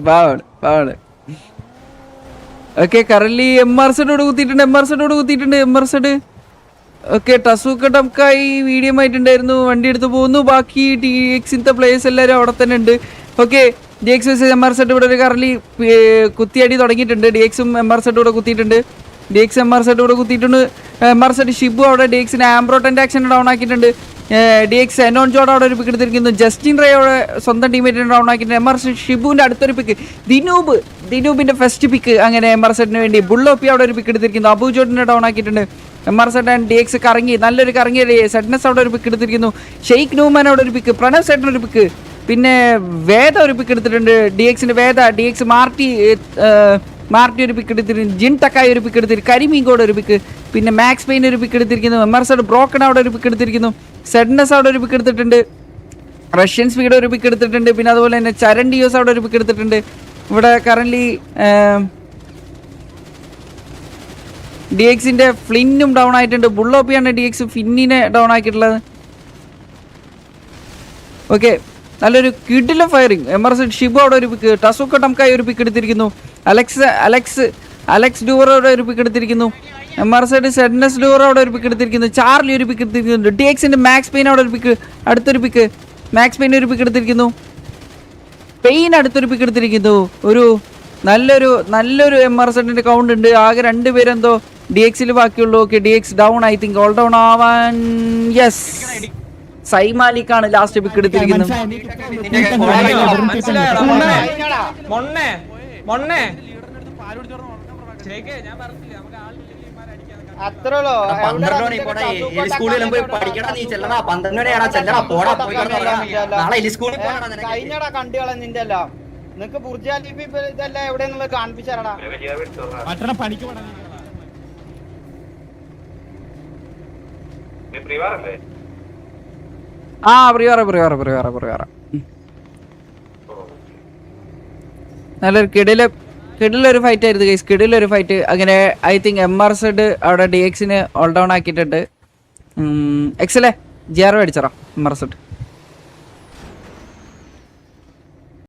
പാവാണ്. Okay currently MRZ കുത്തിയിട്ടുണ്ട്. Okay ടസൂക്ക ടംകായി വീഡിയോ ആയിട്ടുണ്ടായിരുന്നു, വണ്ടി എടുത്ത് പോകുന്നു. ബാക്കി DXന്റെ പ്ലേയേഴ്സ് എല്ലാവരും അവിടെ തന്നെ ഉണ്ട്. ഓക്കെ DX vs MRZ ഇവിടെ ഒരു കറൻലി കുത്തിയടി തുടങ്ങിയിട്ടുണ്ട്. DXും MRZ ഇവിടെ കുത്തിയിട്ടുണ്ട്. MRZ ഷിബു അവിടെ DXന് ആംബ്രോട്ടൻ്റെ ആക്ഷൻ ഡൗൺ ആക്കിയിട്ടുണ്ട്. DX എനോൺജോട് അവിടെ ഒരു പിക്ക് എടുത്തിരിക്കുന്നു. ജസ്റ്റിൻ റേ അവിടെ സ്വന്തം ടീമേറ്റിനെ ഡൗൺ ആക്കിയിട്ടുണ്ട്. MRZ ഷിബുവിൻ്റെ അടുത്തൊരു പിക്ക്, ദിനൂബിൻ്റെ ഫസ്റ്റ് പിക്ക്. അങ്ങനെ MRZന് വേണ്ടി ബുള്ളോപ്പി അവിടെ ഒരു പിക്ക് എടുത്തിരിക്കുന്നു. അബുജോട്ടിനെ ഡൗൺ ആക്കിയിട്ടുണ്ട്. MRZ ആൻഡ് DX കറങ്ങി, നല്ലൊരു കറങ്ങിയ സെഡ്നസ് അവിടെ ഒരു പിക്ക് എടുത്തിരിക്കുന്നു. ഷെയ്ഖ് നൂമാൻ അവിടെ ഒരു പിക്ക്, പ്രണവ് സേട്ടൻ ഒരു പിക്ക്, പിന്നെ വേദ ഒരു പിക്ക് എടുത്തിട്ടുണ്ട്. DXന് വേദ, DX മാർട്ടി ഒരു പിക്ക് എടുത്തിരിക്കുന്നു. ജിൻ ടക്കായി ഒരു പിക്ക് എടുത്തിരിക്കുന്നു. കരിമീങ്കോട് ഒരു പിക്ക്, പിന്നെ മാക്സ് പെയിൻ ഒരു പിക്ക് എടുത്തിരിക്കുന്നു. MRZ ബ്രോക്കൺ അവിടെ ഒരു പിക്ക് എടുത്തിരിക്കുന്നു. സെഡ്നസ് അവിടെ ഒരു പിക്ക് എടുത്തിട്ടുണ്ട്. റഷ്യൻ സ്പീഡ് ഒരു പിക്ക് എടുത്തിട്ടുണ്ട്. പിന്നെ അതുപോലെ തന്നെ ചരൺ ഡിയോസ് അവിടെ ഒരു പിക്ക് എടുത്തിട്ടുണ്ട്. ഇവിടെ കറൻലി DXന്റെ ഫ്ലിന്നും ഡൗൺ ആയിട്ടുണ്ട്. ബുള്ളോപ്പിയാണ് DX ഫിന്നിനെ ഡൗൺ ആക്കിയിട്ടുള്ളത്. ഓക്കെ നല്ലൊരു കിഡിലെ ഫയറിങ്. MRZ ഷിബു അവിടെ ഒരു പിക്ക്, ടസൂക്ക ടംകായി ഒരു പിക്ക് എടുത്തിരിക്കുന്നു. അലക്സ് ഡൂറോടെ ഒരു പിക്ക് എടുത്തിരിക്കുന്നു. MRZ സെഡ്നസ് ഡൂറോ അവിടെ ഒരു പിക്ക് എടുത്തിരിക്കുന്നു. ചാർലി ഒരു പിക്ക് എടുത്തിരിക്കുന്നു. DXന്റെ മാക്സ് പെയിൻ അവിടെ ഒരു പിക്ക്, അടുത്തൊരു പിക്ക്. മാക്സ് പെയിൻ ഒരു പിക്ക് എടുത്തിരിക്കുന്നു. പെയിൻ അടുത്തൊരു പിക്ക് എടുത്തിരിക്കുന്നു. ഒരു നല്ലൊരു MRZന്റെ കൗണ്ട് ഉണ്ട്. ആകെ 2 പേരെന്തോ DXൽ ബാക്കിയുള്ളൂ. Okay DX down, I think all down ആവാൻ. യെസ് സൈമാലിക്കാണ് ലാസ്റ്റ് പിക്ക് എടുത്തിരിക്കുന്നത്. കണ്ടുകള നിന്റെ എല്ലാം നിനക്ക് ബുർജാലിപ്പി ഇതെല്ലാം എവിടെയെന്നുള്ളത് കാണിപ്പിച്ചാടാ. പ്രിവാറ നല്ലൊരു കിടിലൊരു ഫൈറ്റ് ആയിരുന്നു ഗൈസ്, കിടിലൊരു ഫൈറ്റ്. അങ്ങനെ ഐ തിങ്ക് MRZ അവിടെ DXന് ഓൾ ഡൗൺ ആക്കിയിട്ടുണ്ട്. എക്സലേ GR അടിച്ചറാ MRZ.